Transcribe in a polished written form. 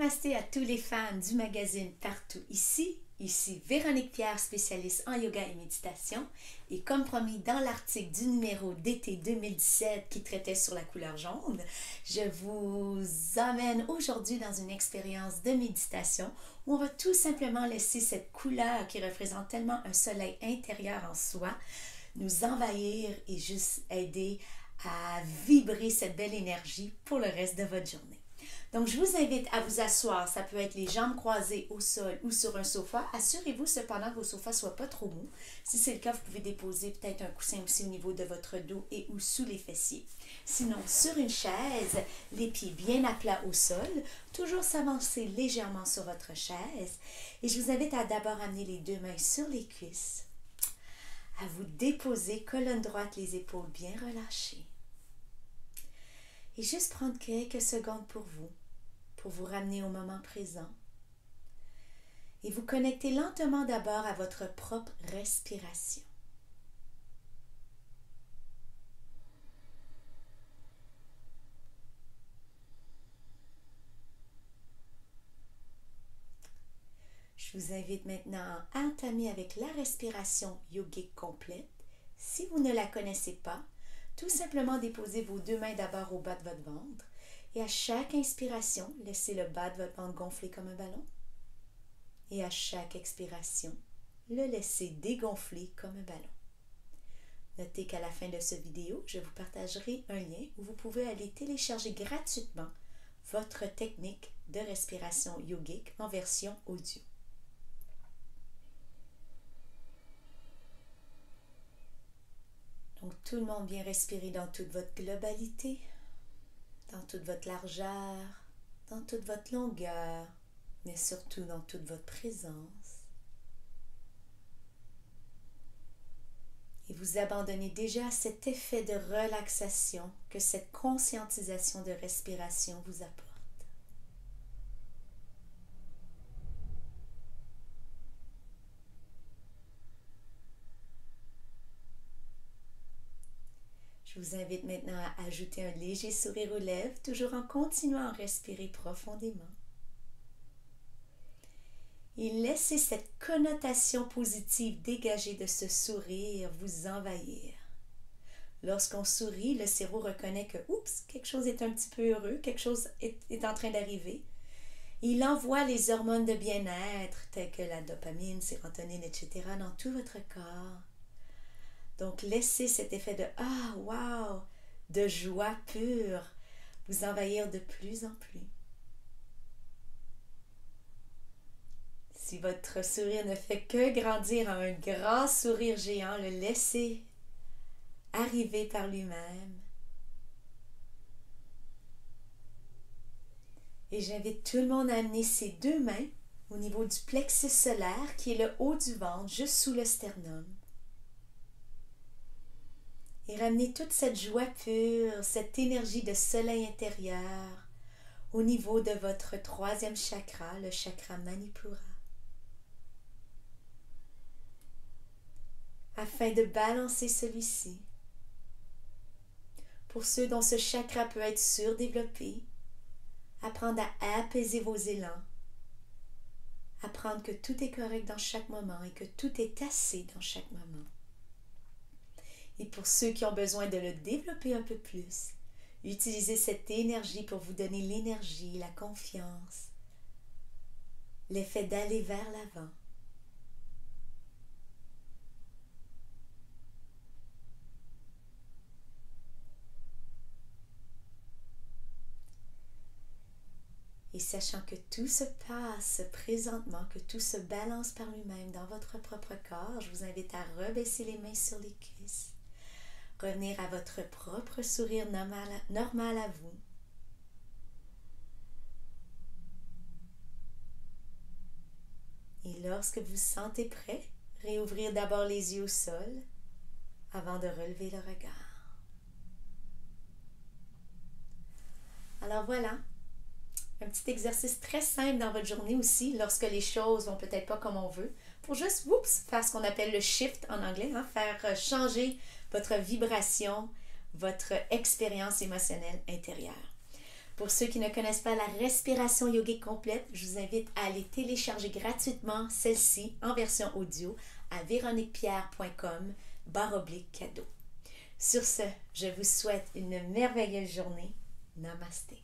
Namasté à tous les fans du magazine Partout Ici. Ici Véronique Pierre, spécialiste en yoga et méditation. Et comme promis dans l'article du numéro d'été 2017 qui traitait sur la couleur jaune, je vous amène aujourd'hui dans une expérience de méditation où on va tout simplement laisser cette couleur qui représente tellement un soleil intérieur en soi nous envahir et juste aider à vibrer cette belle énergie pour le reste de votre journée. Donc, je vous invite à vous asseoir. Ça peut être les jambes croisées au sol ou sur un sofa. Assurez-vous cependant que vos sofas ne soient pas trop mous. Si c'est le cas, vous pouvez déposer peut-être un coussin aussi au niveau de votre dos et ou sous les fessiers. Sinon, sur une chaise, les pieds bien à plat au sol. Toujours s'avancer légèrement sur votre chaise. Et je vous invite à d'abord amener les deux mains sur les cuisses. À vous déposer, colonne droite, les épaules bien relâchées. Et juste prendre quelques secondes pour vous ramener au moment présent. Et vous connecter lentement d'abord à votre propre respiration. Je vous invite maintenant à entamer avec la respiration yogique complète. Si vous ne la connaissez pas, tout simplement déposez vos deux mains d'abord au bas de votre ventre et à chaque inspiration, laissez le bas de votre ventre gonfler comme un ballon. Et à chaque expiration, le laissez dégonfler comme un ballon. Notez qu'à la fin de cette vidéo, je vous partagerai un lien où vous pouvez aller télécharger gratuitement votre technique de respiration yogique en version audio. Donc, tout le monde vient respirer dans toute votre globalité, dans toute votre largeur, dans toute votre longueur, mais surtout dans toute votre présence. Et vous abandonnez déjà à cet effet de relaxation que cette conscientisation de respiration vous apporte. Je vous invite maintenant à ajouter un léger sourire aux lèvres, toujours en continuant à respirer profondément. Et laissez cette connotation positive dégagée de ce sourire vous envahir. Lorsqu'on sourit, le cerveau reconnaît que, oups, quelque chose est un petit peu heureux, quelque chose est en train d'arriver. Il envoie les hormones de bien-être, telles que la dopamine, sérotonine, etc., dans tout votre corps. Donc, laissez cet effet de « Ah, wow !» de joie pure vous envahir de plus en plus. Si votre sourire ne fait que grandir en un grand sourire géant, le laissez arriver par lui-même. Et j'invite tout le monde à amener ses deux mains au niveau du plexus solaire, qui est le haut du ventre, juste sous le sternum. Et ramener toute cette joie pure, cette énergie de soleil intérieur au niveau de votre troisième chakra, le chakra Manipura. Afin de balancer celui-ci. Pour ceux dont ce chakra peut être surdéveloppé, apprendre à apaiser vos élans, apprendre que tout est correct dans chaque moment et que tout est assez dans chaque moment. Et pour ceux qui ont besoin de le développer un peu plus, utilisez cette énergie pour vous donner l'énergie, la confiance, l'effet d'aller vers l'avant. Et sachant que tout se passe présentement, que tout se balance par lui-même dans votre propre corps, je vous invite à rebaisser les mains sur les cuisses. Revenir à votre propre sourire normal à vous. Et lorsque vous vous sentez prêt, réouvrir d'abord les yeux au sol avant de relever le regard. Alors voilà, un petit exercice très simple dans votre journée aussi, lorsque les choses vont peut-être pas comme on veut, pour juste faire ce qu'on appelle le shift en anglais, faire changer votre vibration, votre expérience émotionnelle intérieure. Pour ceux qui ne connaissent pas la respiration yogique complète, je vous invite à aller télécharger gratuitement celle-ci en version audio à véroniquepierre.com/cadeau. Sur ce, je vous souhaite une merveilleuse journée. Namasté.